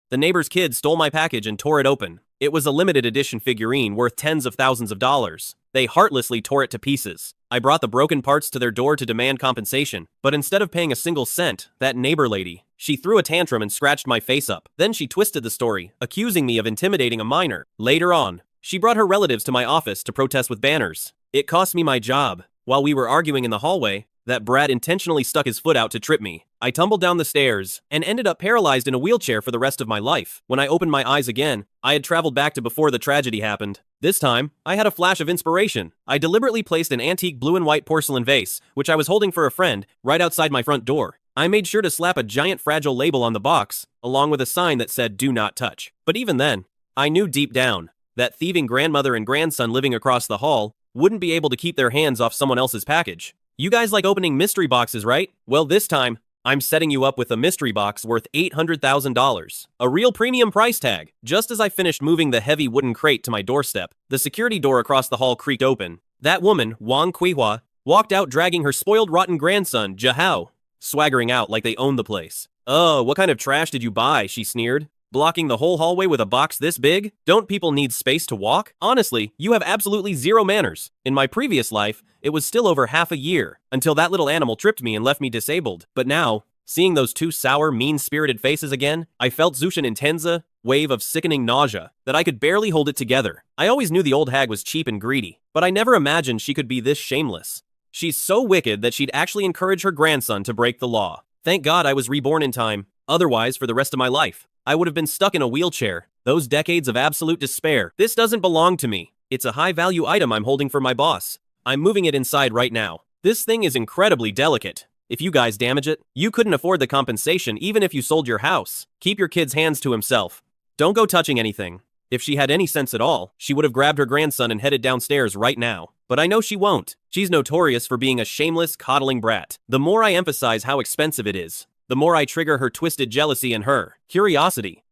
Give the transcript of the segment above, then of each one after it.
The neighbor's kid stole my package and tore it open. It was a limited edition figurine worth tens of thousands of dollars. They heartlessly tore it to pieces. I brought the broken parts to their door to demand compensation, but instead of paying a single cent, that neighbor lady, she threw a tantrum and scratched my face up. Then she twisted the story, accusing me of intimidating a minor. Later on, she brought her relatives to my office to protest with banners. It cost me my job. While we were arguing in the hallway, that brat intentionally stuck his foot out to trip me. I tumbled down the stairs and ended up paralyzed in a wheelchair for the rest of my life. When I opened my eyes again, I had traveled back to before the tragedy happened. This time, I had a flash of inspiration. I deliberately placed an antique blue and white porcelain vase, which I was holding for a friend, right outside my front door. I made sure to slap a giant fragile label on the box, along with a sign that said "Do not touch." But even then, I knew deep down that thieving grandmother and grandson living across the hall wouldn't be able to keep their hands off someone else's package. You guys like opening mystery boxes, right? Well, this time, I'm setting you up with a mystery box worth $800,000. A real premium price tag. Just as I finished moving the heavy wooden crate to my doorstep, the security door across the hall creaked open. That woman, Wang Kuihua, walked out dragging her spoiled rotten grandson, Jahao, swaggering out like they owned the place. "Oh, what kind of trash did you buy?" she sneered. "Blocking the whole hallway with a box this big? Don't people need space to walk? Honestly, you have absolutely zero manners. In my previous life, it was still over half a year until that little animal tripped me and left me disabled. But now, seeing those two sour, mean-spirited faces again, I felt Zushin Intenza wave of sickening nausea that I could barely hold it together. I always knew the old hag was cheap and greedy, but I never imagined she could be this shameless. She's so wicked that she'd actually encourage her grandson to break the law. Thank God I was reborn in time. Otherwise, for the rest of my life, I would have been stuck in a wheelchair. Those decades of absolute despair. This doesn't belong to me. It's a high-value item I'm holding for my boss. I'm moving it inside right now. This thing is incredibly delicate. If you guys damage it, you couldn't afford the compensation even if you sold your house. Keep your kid's hands to himself. Don't go touching anything. If she had any sense at all, she would have grabbed her grandson and headed downstairs right now. But I know she won't. She's notorious for being a shameless, coddling brat. The more I emphasize how expensive it is, the more I trigger her twisted jealousy and her curiosity.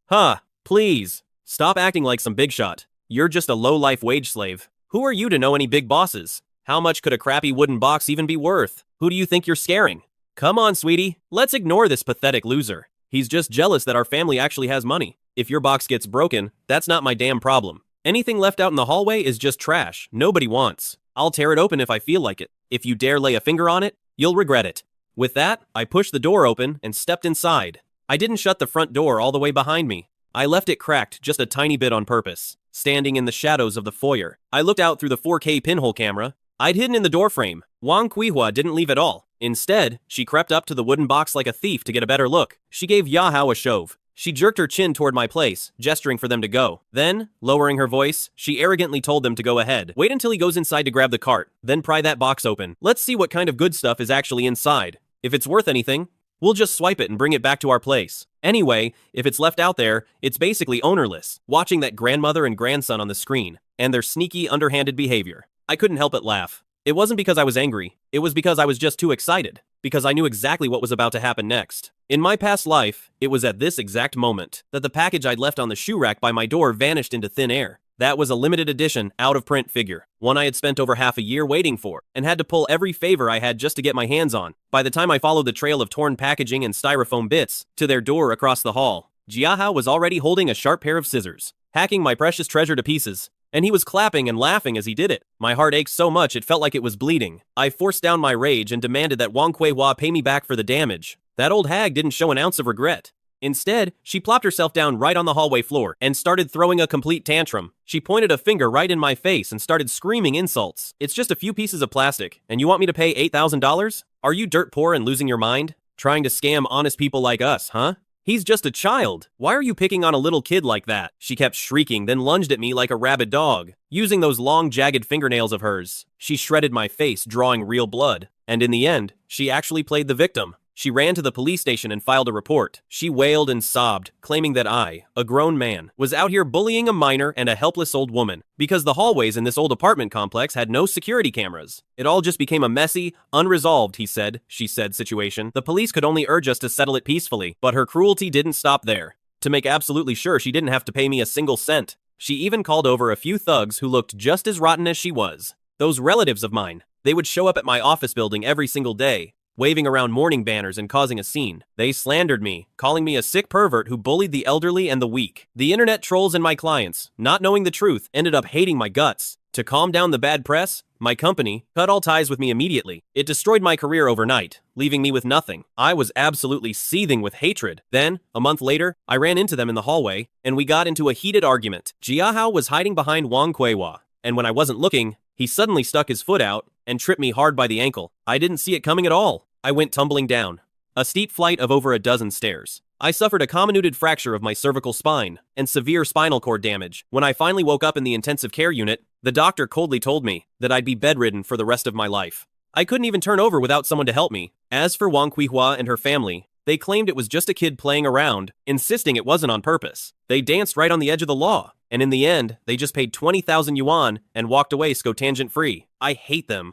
Please. Stop acting like some big shot. You're just a low-life wage slave. Who are you to know any big bosses? How much could a crappy wooden box even be worth? Who do you think you're scaring? Come on, sweetie. Let's ignore this pathetic loser. He's just jealous that our family actually has money. If your box gets broken, that's not my damn problem. Anything left out in the hallway is just trash nobody wants. I'll tear it open if I feel like it. If you dare lay a finger on it, you'll regret it. With that, I pushed the door open and stepped inside. I didn't shut the front door all the way behind me. I left it cracked just a tiny bit on purpose. Standing in the shadows of the foyer, I looked out through the 4K pinhole camera. I'd hidden in the doorframe. Wang Kuihua didn't leave at all. Instead, she crept up to the wooden box like a thief to get a better look. She gave Yahao a shove. She jerked her chin toward my place, gesturing for them to go. Then, lowering her voice, she arrogantly told them to go ahead. Wait until he goes inside to grab the cart, then pry that box open. Let's see what kind of good stuff is actually inside. If it's worth anything, we'll just swipe it and bring it back to our place. Anyway, if it's left out there, it's basically ownerless. Watching that grandmother and grandson on the screen, and their sneaky, underhanded behavior, I couldn't help but laugh. It wasn't because I was angry, it was because I was just too excited, because I knew exactly what was about to happen next. In my past life, it was at this exact moment that the package I'd left on the shoe rack by my door vanished into thin air. That was a limited edition, out-of-print figure, one I had spent over half a year waiting for, and had to pull every favor I had just to get my hands on. By the time I followed the trail of torn packaging and styrofoam bits to their door across the hall, Jiahao was already holding a sharp pair of scissors, hacking my precious treasure to pieces. And he was clapping and laughing as he did it. My heart ached so much it felt like it was bleeding. I forced down my rage and demanded that Wang Kuihua pay me back for the damage. That old hag didn't show an ounce of regret. Instead, she plopped herself down right on the hallway floor and started throwing a complete tantrum. She pointed a finger right in my face and started screaming insults. "It's just a few pieces of plastic, and you want me to pay $8,000? Are you dirt poor and losing your mind? Trying to scam honest people like us, huh? He's just a child. Why are you picking on a little kid like that?" She kept shrieking, then lunged at me like a rabid dog. Using those long, jagged fingernails of hers, she shredded my face, drawing real blood. And in the end, she actually played the victim. She ran to the police station and filed a report. She wailed and sobbed, claiming that I, a grown man, was out here bullying a minor and a helpless old woman, because the hallways in this old apartment complex had no security cameras. It all just became a messy, unresolved, she said situation. The police could only urge us to settle it peacefully, but her cruelty didn't stop there. To make absolutely sure she didn't have to pay me a single cent, she even called over a few thugs who looked just as rotten as she was. Those relatives of mine. They would show up at my office building every single day, waving around mourning banners and causing a scene. They slandered me, calling me a sick pervert who bullied the elderly and the weak. The internet trolls and my clients, not knowing the truth, ended up hating my guts. To calm down the bad press, my company cut all ties with me immediately. It destroyed my career overnight, leaving me with nothing. I was absolutely seething with hatred. Then, a month later, I ran into them in the hallway, and we got into a heated argument. Jiahao was hiding behind Wang Kuihua, and when I wasn't looking, he suddenly stuck his foot out and tripped me hard by the ankle. I didn't see it coming at all. I went tumbling down a steep flight of over a dozen stairs. I suffered a comminuted fracture of my cervical spine and severe spinal cord damage. When I finally woke up in the intensive care unit, the doctor coldly told me that I'd be bedridden for the rest of my life. I couldn't even turn over without someone to help me. As for Wang Kuihua and her family, they claimed it was just a kid playing around, insisting it wasn't on purpose. They danced right on the edge of the law, and in the end, they just paid 20,000 yuan and walked away scotangent-free. I hate them.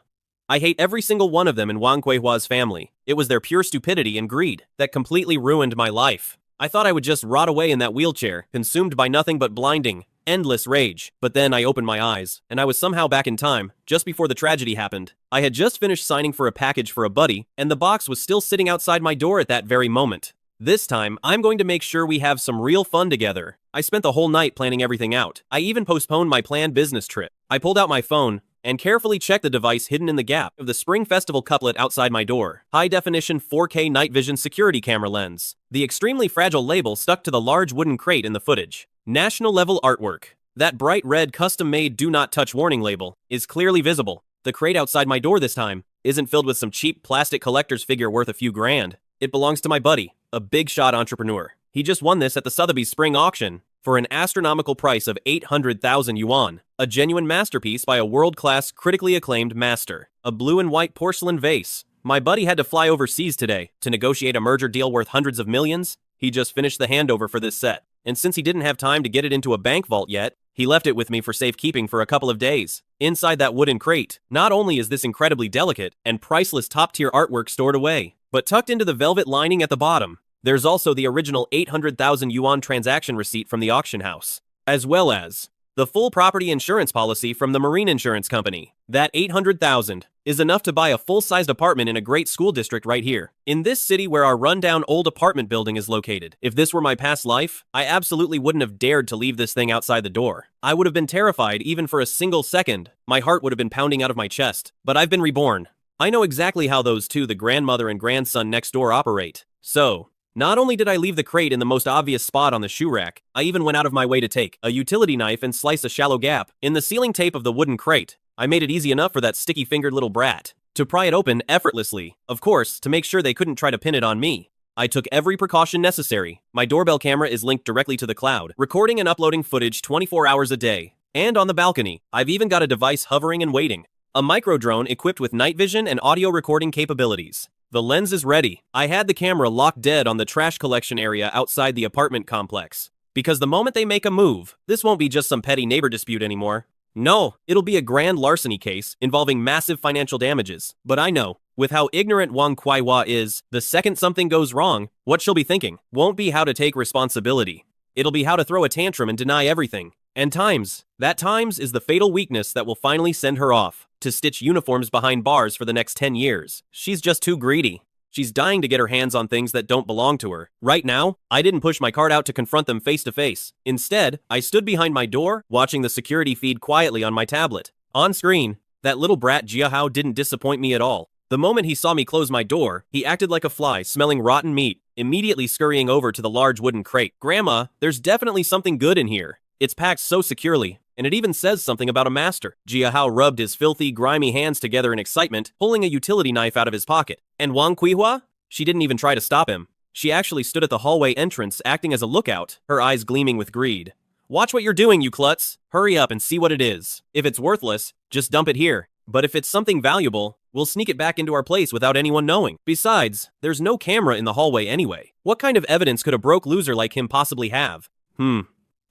I hate every single one of them in Wang Kuihua's family. It was their pure stupidity and greed that completely ruined my life. I thought I would just rot away in that wheelchair, consumed by nothing but blinding, endless rage. But then I opened my eyes, and I was somehow back in time, just before the tragedy happened. I had just finished signing for a package for a buddy, and the box was still sitting outside my door at that very moment. This time, I'm going to make sure we have some real fun together. I spent the whole night planning everything out. I even postponed my planned business trip. I pulled out my phone and carefully checked the device hidden in the gap of the Spring Festival couplet outside my door. High-definition 4K night vision security camera lens. The extremely fragile label stuck to the large wooden crate in the footage. National-level artwork. That bright red custom-made do not touch warning label is clearly visible. The crate outside my door this time isn't filled with some cheap plastic collector's figure worth a few grand. It belongs to my buddy, a big-shot entrepreneur. He just won this at the Sotheby's spring auction for an astronomical price of 800,000 yuan. A genuine masterpiece by a world-class, critically acclaimed master. A blue and white porcelain vase. My buddy had to fly overseas today to negotiate a merger deal worth hundreds of millions. He just finished the handover for this set. And since he didn't have time to get it into a bank vault yet, he left it with me for safekeeping for a couple of days. Inside that wooden crate, not only is this incredibly delicate and priceless top-tier artwork stored away, but tucked into the velvet lining at the bottom, there's also the original 800,000 yuan transaction receipt from the auction house, as well as the full property insurance policy from the marine insurance company. That 800,000 is enough to buy a full-sized apartment in a great school district right here, in this city where our rundown old apartment building is located. If this were my past life, I absolutely wouldn't have dared to leave this thing outside the door. I would have been terrified even for a single second. My heart would have been pounding out of my chest. But I've been reborn. I know exactly how those two, the grandmother and grandson next door, operate. So, not only did I leave the crate in the most obvious spot on the shoe rack, I even went out of my way to take a utility knife and slice a shallow gap in the sealing tape of the wooden crate. I made it easy enough for that sticky-fingered little brat to pry it open effortlessly, of course, to make sure they couldn't try to pin it on me. I took every precaution necessary. My doorbell camera is linked directly to the cloud, recording and uploading footage 24 hours a day. And on the balcony, I've even got a device hovering and waiting. A micro-drone equipped with night vision and audio recording capabilities. The lens is ready. I had the camera locked dead on the trash collection area outside the apartment complex. Because the moment they make a move, this won't be just some petty neighbor dispute anymore. No, it'll be a grand larceny case involving massive financial damages. But I know, with how ignorant Wang Kuihua is, the second something goes wrong, what she'll be thinking won't be how to take responsibility. It'll be how to throw a tantrum and deny everything. And that times is the fatal weakness that will finally send her off to stitch uniforms behind bars for the next 10 years. She's just too greedy. She's dying to get her hands on things that don't belong to her. Right now, I didn't push my card out to confront them face to face. Instead, I stood behind my door, watching the security feed quietly on my tablet. On screen, that little brat Jiahao didn't disappoint me at all. The moment he saw me close my door, he acted like a fly smelling rotten meat, immediately scurrying over to the large wooden crate. Grandma, there's definitely something good in here. It's packed so securely, and it even says something about a master. Jiahao rubbed his filthy, grimy hands together in excitement, pulling a utility knife out of his pocket. And Wang Kuihua? She didn't even try to stop him. She actually stood at the hallway entrance, acting as a lookout, her eyes gleaming with greed. Watch what you're doing, you klutz. Hurry up and see what it is. If it's worthless, just dump it here. But if it's something valuable, we'll sneak it back into our place without anyone knowing. Besides, there's no camera in the hallway anyway. What kind of evidence could a broke loser like him possibly have?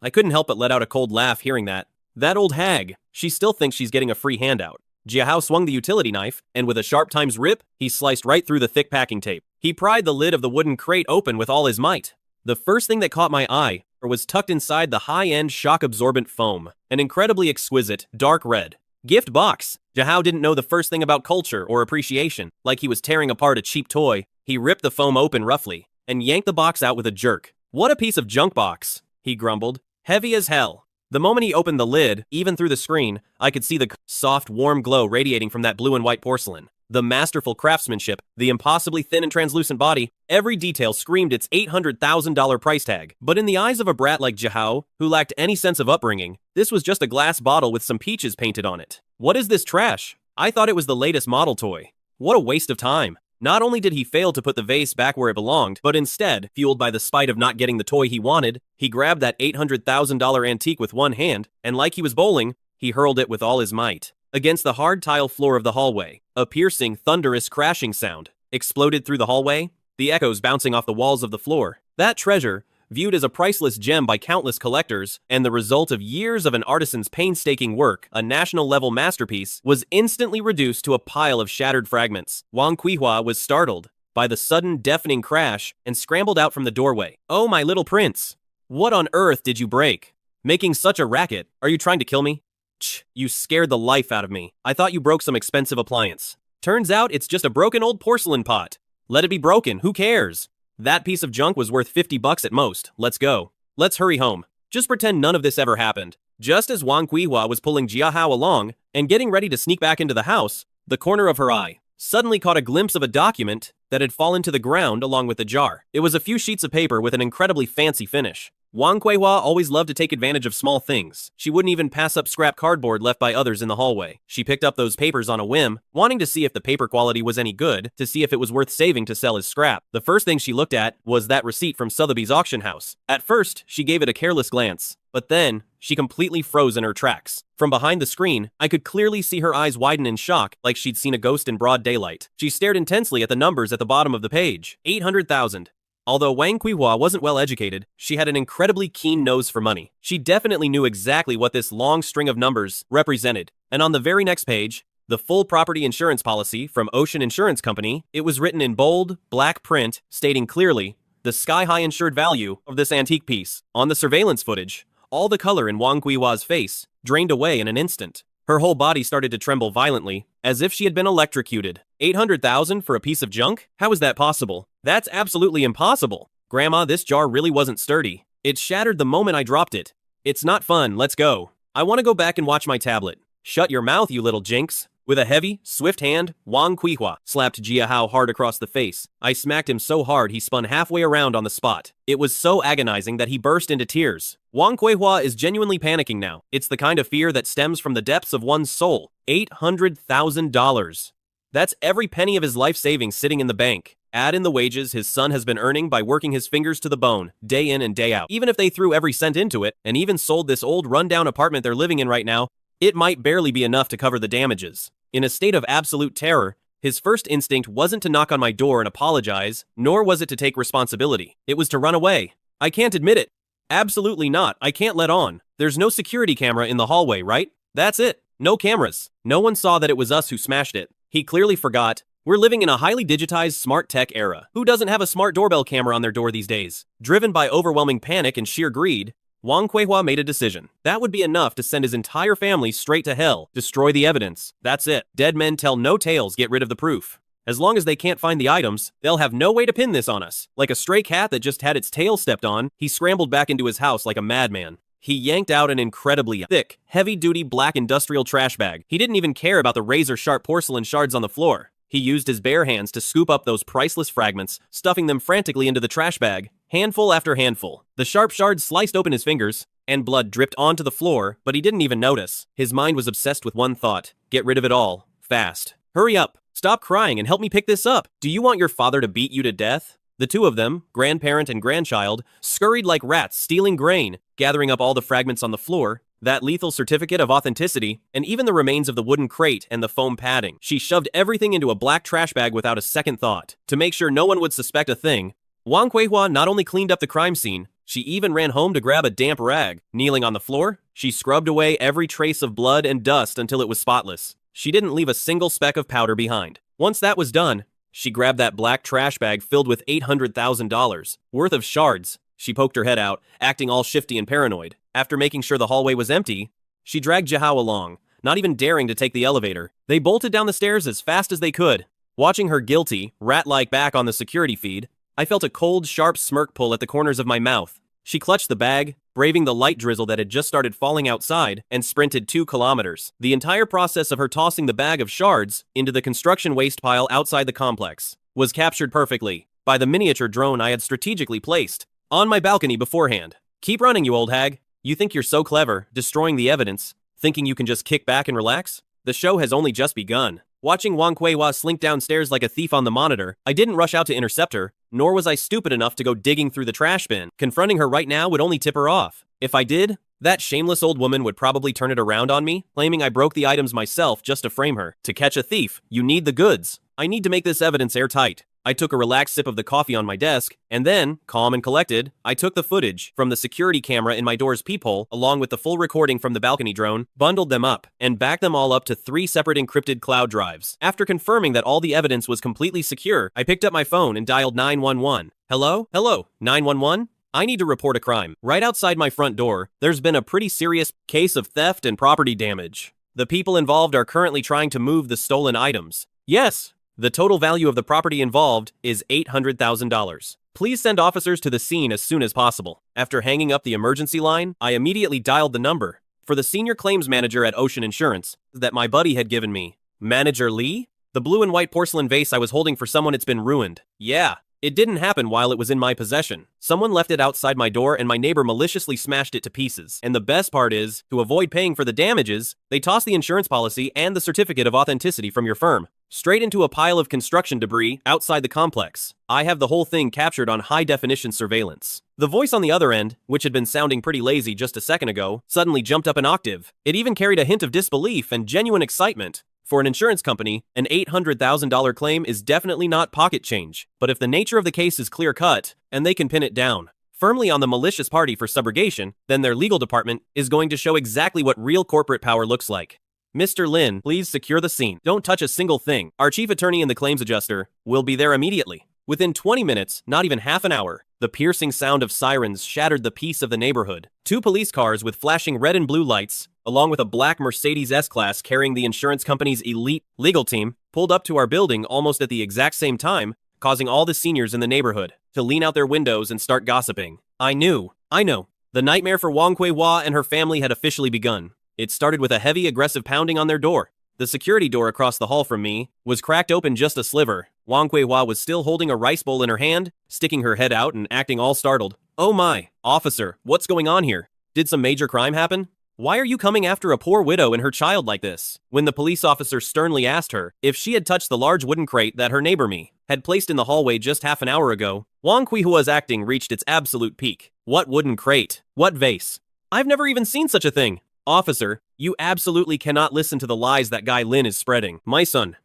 I couldn't help but let out a cold laugh hearing that. That old hag. She still thinks she's getting a free handout. Jiahao swung the utility knife, and with a sharp times rip, he sliced right through the thick packing tape. He pried the lid of the wooden crate open with all his might. The first thing that caught my eye was tucked inside the high-end shock-absorbent foam, an incredibly exquisite, dark red. Gift box. Jahao didn't know the first thing about culture or appreciation. Like he was tearing apart a cheap toy, he ripped the foam open roughly and yanked the box out with a jerk. What a piece of junk box, he grumbled. Heavy as hell. The moment he opened the lid, even through the screen, I could see the soft, warm glow radiating from that blue and white porcelain. The masterful craftsmanship, the impossibly thin and translucent body, every detail screamed its $800,000 price tag. But in the eyes of a brat like Jahao, who lacked any sense of upbringing, this was just a glass bottle with some peaches painted on it. What is this trash? I thought it was the latest model toy. What a waste of time. Not only did he fail to put the vase back where it belonged, but instead, fueled by the spite of not getting the toy he wanted, he grabbed that $800,000 antique with one hand, and like he was bowling, he hurled it with all his might. Against the hard tile floor of the hallway, a piercing, thunderous crashing sound exploded through the hallway, the echoes bouncing off the walls of the floor. That treasure, viewed as a priceless gem by countless collectors, and the result of years of an artisan's painstaking work, a national-level masterpiece, was instantly reduced to a pile of shattered fragments. Wang Kuihua was startled by the sudden, deafening crash and scrambled out from the doorway. "Oh, my little prince! What on earth did you break? Making such a racket? Are you trying to kill me?" You scared the life out of me. I thought you broke some expensive appliance. Turns out it's just a broken old porcelain pot. Let it be broken, who cares? That piece of junk was worth $50 at most. Let's go. Let's hurry home. Just pretend none of this ever happened. Just as Wang Kuihua was pulling Jiahao along and getting ready to sneak back into the house, the corner of her eye suddenly caught a glimpse of a document that had fallen to the ground along with the jar. It was a few sheets of paper with an incredibly fancy finish. Wang Kuihua always loved to take advantage of small things. She wouldn't even pass up scrap cardboard left by others in the hallway. She picked up those papers on a whim, wanting to see if the paper quality was any good, to see if it was worth saving to sell as scrap. The first thing she looked at was that receipt from Sotheby's auction house. At first, she gave it a careless glance, but then she completely froze in her tracks. From behind the screen, I could clearly see her eyes widen in shock, like she'd seen a ghost in broad daylight. She stared intensely at the numbers at the bottom of the page. 800,000. Although Wang Kuihua wasn't well educated, she had an incredibly keen nose for money. She definitely knew exactly what this long string of numbers represented. And on the very next page, the full property insurance policy from Ocean Insurance Company, it was written in bold, black print, stating clearly the sky-high insured value of this antique piece. On the surveillance footage, all the color in Wang Kuihua's face drained away in an instant. Her whole body started to tremble violently, as if she had been electrocuted. 800,000 for a piece of junk? How is that possible? That's absolutely impossible. Grandma, this jar really wasn't sturdy. It shattered the moment I dropped it. It's not fun, let's go. I want to go back and watch my tablet. Shut your mouth, you little jinx. With a heavy, swift hand, Wang Kuihua slapped Jiahao hard across the face. I smacked him so hard he spun halfway around on the spot. It was so agonizing that he burst into tears. Wang Kuihua is genuinely panicking now. It's the kind of fear that stems from the depths of one's soul. $800,000. That's every penny of his life savings sitting in the bank. Add in the wages his son has been earning by working his fingers to the bone, day in and day out. Even if they threw every cent into it, and even sold this old rundown apartment they're living in right now, it might barely be enough to cover the damages. In a state of absolute terror, his first instinct wasn't to knock on my door and apologize, nor was it to take responsibility. It was to run away. I can't admit it. Absolutely not. I can't let on. There's no security camera in the hallway, right? That's it. No cameras. No one saw that it was us who smashed it. He clearly forgot. We're living in a highly digitized smart tech era. Who doesn't have a smart doorbell camera on their door these days? Driven by overwhelming panic and sheer greed, Wang Kuihua made a decision. That would be enough to send his entire family straight to hell. Destroy the evidence. That's it. Dead men tell no tales, get rid of the proof. As long as they can't find the items, they'll have no way to pin this on us. Like a stray cat that just had its tail stepped on, he scrambled back into his house like a madman. He yanked out an incredibly thick, heavy-duty black industrial trash bag. He didn't even care about the razor-sharp porcelain shards on the floor. He used his bare hands to scoop up those priceless fragments, stuffing them frantically into the trash bag, handful after handful. The sharp shards sliced open his fingers, and blood dripped onto the floor, but he didn't even notice. His mind was obsessed with one thought: get rid of it all, fast. Hurry up, stop crying and help me pick this up. Do you want your father to beat you to death? The two of them, grandparent and grandchild, scurried like rats stealing grain, gathering up all the fragments on the floor, that lethal certificate of authenticity, and even the remains of the wooden crate and the foam padding. She shoved everything into a black trash bag without a second thought. To make sure no one would suspect a thing, Wang Kuihua not only cleaned up the crime scene, she even ran home to grab a damp rag. Kneeling on the floor, she scrubbed away every trace of blood and dust until it was spotless. She didn't leave a single speck of powder behind. Once that was done, she grabbed that black trash bag filled with $800,000 worth of shards. She poked her head out, acting all shifty and paranoid. After making sure the hallway was empty, she dragged Jiahao along, not even daring to take the elevator. They bolted down the stairs as fast as they could. Watching her guilty, rat-like back on the security feed, I felt a cold, sharp smirk pull at the corners of my mouth. She clutched the bag, braving the light drizzle that had just started falling outside, and sprinted 2 kilometers. The entire process of her tossing the bag of shards into the construction waste pile outside the complex was captured perfectly by the miniature drone I had strategically placed on my balcony beforehand. Keep running, you old hag. You think you're so clever, destroying the evidence, thinking you can just kick back and relax? The show has only just begun. Watching Wang Kuei-hua slink downstairs like a thief on the monitor, I didn't rush out to intercept her, nor was I stupid enough to go digging through the trash bin. Confronting her right now would only tip her off. If I did, that shameless old woman would probably turn it around on me, claiming I broke the items myself just to frame her. To catch a thief, you need the goods. I need to make this evidence airtight. I took a relaxed sip of the coffee on my desk, and then, calm and collected, I took the footage from the security camera in my door's peephole, along with the full recording from the balcony drone, bundled them up, and backed them all up to 3 separate encrypted cloud drives. After confirming that all the evidence was completely secure, I picked up my phone and dialed 911. Hello? Hello? 911? I need to report a crime. Right outside my front door, there's been a pretty serious case of theft and property damage. The people involved are currently trying to move the stolen items. Yes. The total value of the property involved is $800,000. Please send officers to the scene as soon as possible. After hanging up the emergency line, I immediately dialed the number for the senior claims manager at Ocean Insurance that my buddy had given me. Manager Lee? The blue and white porcelain vase I was holding for someone, it's been ruined. Yeah. It didn't happen while it was in my possession. Someone left it outside my door and my neighbor maliciously smashed it to pieces. And the best part is, to avoid paying for the damages, they tossed the insurance policy and the certificate of authenticity from your firm straight into a pile of construction debris outside the complex. I have the whole thing captured on high-definition surveillance. The voice on the other end, which had been sounding pretty lazy just a second ago, suddenly jumped up an octave. It even carried a hint of disbelief and genuine excitement. For an insurance company, an $800,000 claim is definitely not pocket change. But if the nature of the case is clear-cut, and they can pin it down firmly on the malicious party for subrogation, then their legal department is going to show exactly what real corporate power looks like. Mr. Lin, please secure the scene. Don't touch a single thing. Our chief attorney and the claims adjuster will be there immediately. Within 20 minutes, not even half an hour, the piercing sound of sirens shattered the peace of the neighborhood. 2 police cars with flashing red and blue lights, along with a black Mercedes S-Class carrying the insurance company's elite legal team, pulled up to our building almost at the exact same time, causing all the seniors in the neighborhood to lean out their windows and start gossiping. I know. The nightmare for Wang Kuei-hua and her family had officially begun. It started with a heavy, aggressive pounding on their door. The security door across the hall from me was cracked open just a sliver. Wang Kuei-hua was still holding a rice bowl in her hand, sticking her head out and acting all startled. Oh my, officer, what's going on here? Did some major crime happen? Why are you coming after a poor widow and her child like this? When the police officer sternly asked her if she had touched the large wooden crate that her neighbor me had placed in the hallway just half an hour ago, Wang Kuei-hua's acting reached its absolute peak. What wooden crate? What vase? I've never even seen such a thing. Officer, you absolutely cannot listen to the lies that guy Lin is spreading. My son,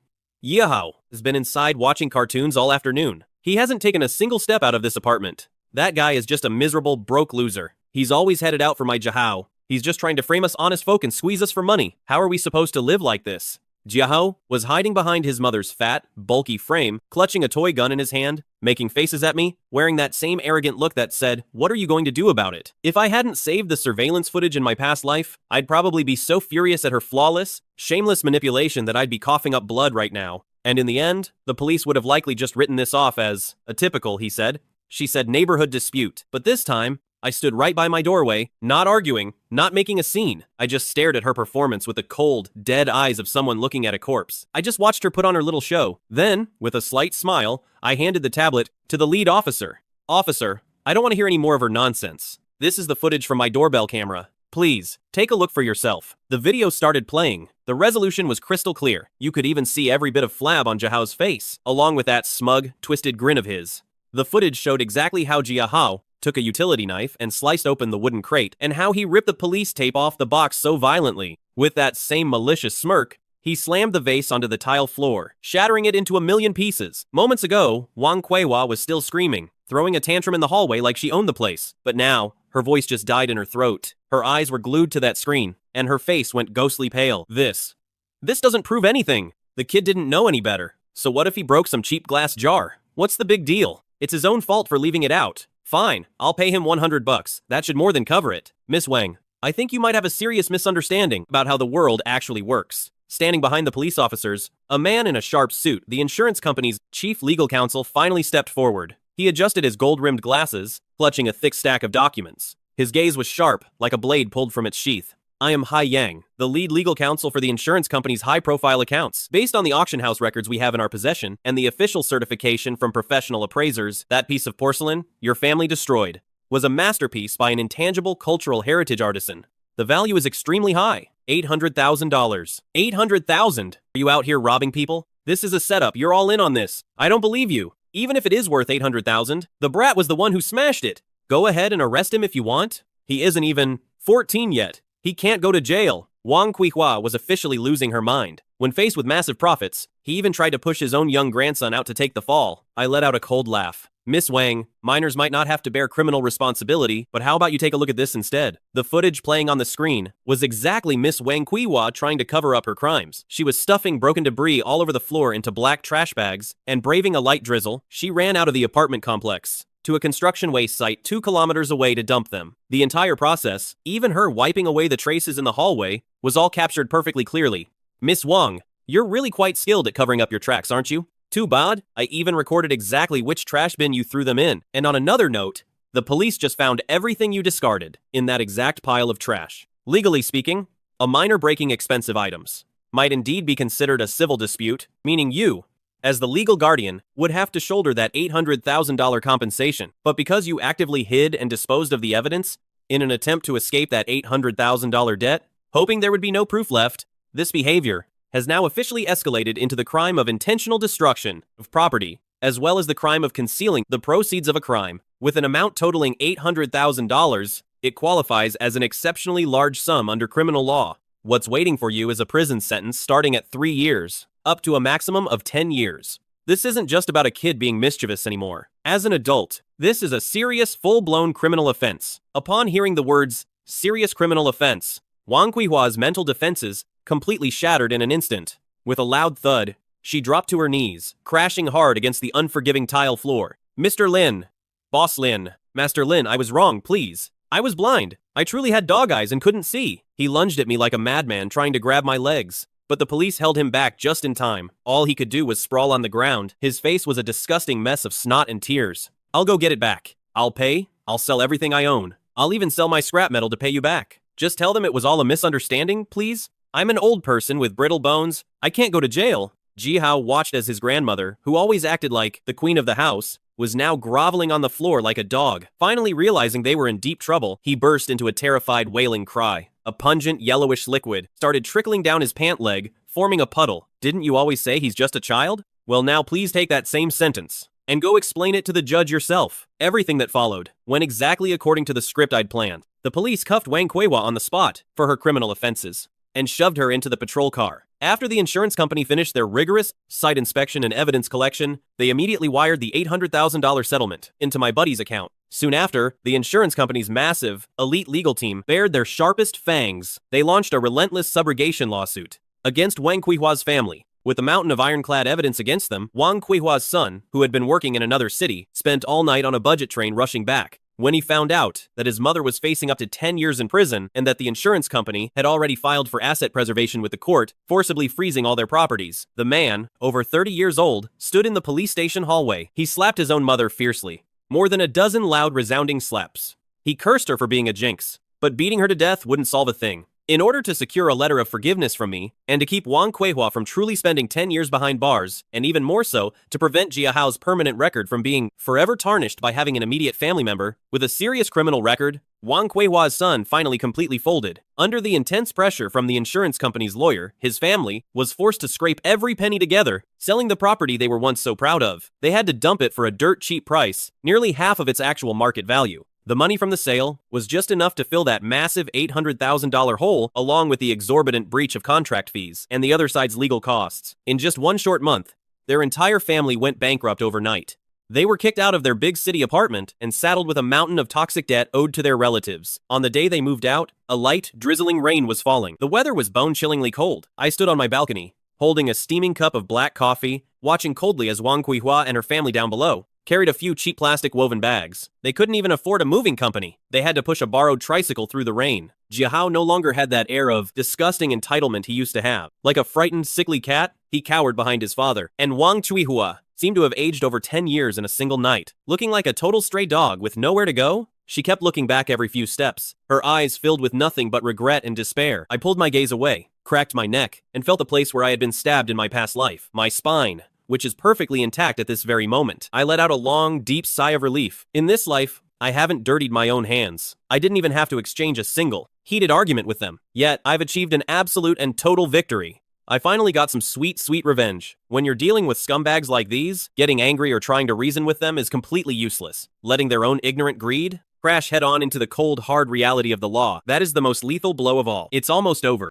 Yihao, has been inside watching cartoons all afternoon. He hasn't taken a single step out of this apartment. That guy is just a miserable, broke loser. He's always headed out for my Jihao. He's just trying to frame us honest folk and squeeze us for money. How are we supposed to live like this? Jiahao was hiding behind his mother's fat, bulky frame, clutching a toy gun in his hand, making faces at me, wearing that same arrogant look that said, "What are you going to do about it?" If I hadn't saved the surveillance footage in my past life, I'd probably be so furious at her flawless, shameless manipulation that I'd be coughing up blood right now. And in the end, the police would have likely just written this off as a typical, he said. She said neighborhood dispute. But this time, I stood right by my doorway, not arguing, not making a scene. I just stared at her performance with the cold, dead eyes of someone looking at a corpse. I just watched her put on her little show. Then, with a slight smile, I handed the tablet to the lead officer. Officer, I don't want to hear any more of her nonsense. This is the footage from my doorbell camera. Please, take a look for yourself. The video started playing. The resolution was crystal clear. You could even see every bit of flab on Jiahao's face, along with that smug, twisted grin of his. The footage showed exactly how Jiahao took a utility knife and sliced open the wooden crate, and how he ripped the police tape off the box so violently. With that same malicious smirk, he slammed the vase onto the tile floor, shattering it into a million pieces. Moments ago, Wang Kuei-hua was still screaming, throwing a tantrum in the hallway like she owned the place. But now, her voice just died in her throat. Her eyes were glued to that screen, and her face went ghostly pale. This doesn't prove anything. The kid didn't know any better. So what if he broke some cheap glass jar? What's the big deal? It's his own fault for leaving it out. Fine, I'll pay him $100. That should more than cover it. Miss Wang, I think you might have a serious misunderstanding about how the world actually works. Standing behind the police officers, a man in a sharp suit, the insurance company's chief legal counsel, finally stepped forward. He adjusted his gold-rimmed glasses, clutching a thick stack of documents. His gaze was sharp, like a blade pulled from its sheath. I am Hai Yang, the lead legal counsel for the insurance company's high-profile accounts. Based on the auction house records we have in our possession and the official certification from professional appraisers, that piece of porcelain, your family destroyed, was a masterpiece by an intangible cultural heritage artisan. The value is extremely high. $800,000. $800,000? Are you out here robbing people? This is a setup. You're all in on this. I don't believe you. Even if it is worth $800,000, the brat was the one who smashed it. Go ahead and arrest him if you want. He isn't even 14 yet. He can't go to jail. Wang Kuihua was officially losing her mind. When faced with massive profits, he even tried to push his own young grandson out to take the fall. I let out a cold laugh. Miss Wang, minors might not have to bear criminal responsibility, but how about you take a look at this instead? The footage playing on the screen was exactly Miss Wang Kuihua trying to cover up her crimes. She was stuffing broken debris all over the floor into black trash bags, and braving a light drizzle, she ran out of the apartment complex to a construction waste site 2 kilometers away to dump them. The entire process, even her wiping away the traces in the hallway, was all captured perfectly clearly. Miss Wang, you're really quite skilled at covering up your tracks, aren't you? Too bad, I even recorded exactly which trash bin you threw them in. And on another note, the police just found everything you discarded in that exact pile of trash. Legally speaking, a minor breaking expensive items might indeed be considered a civil dispute, meaning you, as the legal guardian, would have to shoulder that $800,000 compensation. But because you actively hid and disposed of the evidence in an attempt to escape that $800,000 debt, hoping there would be no proof left, this behavior has now officially escalated into the crime of intentional destruction of property, as well as the crime of concealing the proceeds of a crime. With an amount totaling $800,000, it qualifies as an exceptionally large sum under criminal law. What's waiting for you is a prison sentence starting at 3 years, up to a maximum of 10 years. This isn't just about a kid being mischievous anymore. As an adult, this is a serious, full-blown criminal offense. Upon hearing the words, serious criminal offense, Wang Kuihua's mental defenses completely shattered in an instant. With a loud thud, she dropped to her knees, crashing hard against the unforgiving tile floor. Mr. Lin. Boss Lin. Master Lin, I was wrong, please. I was blind. I truly had dog eyes and couldn't see. He lunged at me like a madman trying to grab my legs. But the police held him back just in time. All he could do was sprawl on the ground. His face was a disgusting mess of snot and tears. I'll go get it back. I'll pay. I'll sell everything I own. I'll even sell my scrap metal to pay you back. Just tell them it was all a misunderstanding, please. I'm an old person with brittle bones. I can't go to jail. Ji Hao watched as his grandmother, who always acted like the queen of the house, was now groveling on the floor like a dog. Finally realizing they were in deep trouble, he burst into a terrified wailing cry. A pungent yellowish liquid started trickling down his pant leg, forming a puddle. Didn't you always say he's just a child? Well, now please take that same sentence and go explain it to the judge yourself. Everything that followed went exactly according to the script I'd planned. The police cuffed Wang Kuihua on the spot for her criminal offenses and shoved her into the patrol car. After the insurance company finished their rigorous site inspection and evidence collection, they immediately wired the $800,000 settlement into my buddy's account. Soon after, the insurance company's massive, elite legal team bared their sharpest fangs. They launched a relentless subrogation lawsuit against Wang Kuihua's family. With a mountain of ironclad evidence against them, Wang Kuihua's son, who had been working in another city, spent all night on a budget train rushing back. When he found out that his mother was facing up to 10 years in prison and that the insurance company had already filed for asset preservation with the court, forcibly freezing all their properties, the man, over 30 years old, stood in the police station hallway. He slapped his own mother fiercely. More than a dozen loud, resounding slaps. He cursed her for being a jinx, but beating her to death wouldn't solve a thing. In order to secure a letter of forgiveness from me, and to keep Wang Kuihua from truly spending 10 years behind bars, and even more so, to prevent Jia Hao's permanent record from being forever tarnished by having an immediate family member with a serious criminal record, Wang Kuihua's son finally completely folded. Under the intense pressure from the insurance company's lawyer, his family was forced to scrape every penny together, selling the property they were once so proud of. They had to dump it for a dirt cheap price, nearly half of its actual market value. The money from the sale was just enough to fill that massive $800,000 hole, along with the exorbitant breach of contract fees and the other side's legal costs. In just one short month, their entire family went bankrupt overnight. They were kicked out of their big city apartment and saddled with a mountain of toxic debt owed to their relatives. On the day they moved out, a light, drizzling rain was falling. The weather was bone-chillingly cold. I stood on my balcony, holding a steaming cup of black coffee, watching coldly as Wang Kuihua and her family down below carried a few cheap plastic woven bags. They couldn't even afford a moving company. They had to push a borrowed tricycle through the rain. Jiahao no longer had that air of disgusting entitlement he used to have. Like a frightened, sickly cat, he cowered behind his father. And Wang Chuihua seemed to have aged over 10 years in a single night. Looking like a total stray dog with nowhere to go, she kept looking back every few steps, her eyes filled with nothing but regret and despair. I pulled my gaze away, cracked my neck, and felt the place where I had been stabbed in my past life. My spine, which is perfectly intact at this very moment. I let out a long, deep sigh of relief. In this life, I haven't dirtied my own hands. I didn't even have to exchange a single heated argument with them. Yet, I've achieved an absolute and total victory. I finally got some sweet, sweet revenge. When you're dealing with scumbags like these, getting angry or trying to reason with them is completely useless. Letting their own ignorant greed crash head-on into the cold, hard reality of the law, that is the most lethal blow of all. It's almost over.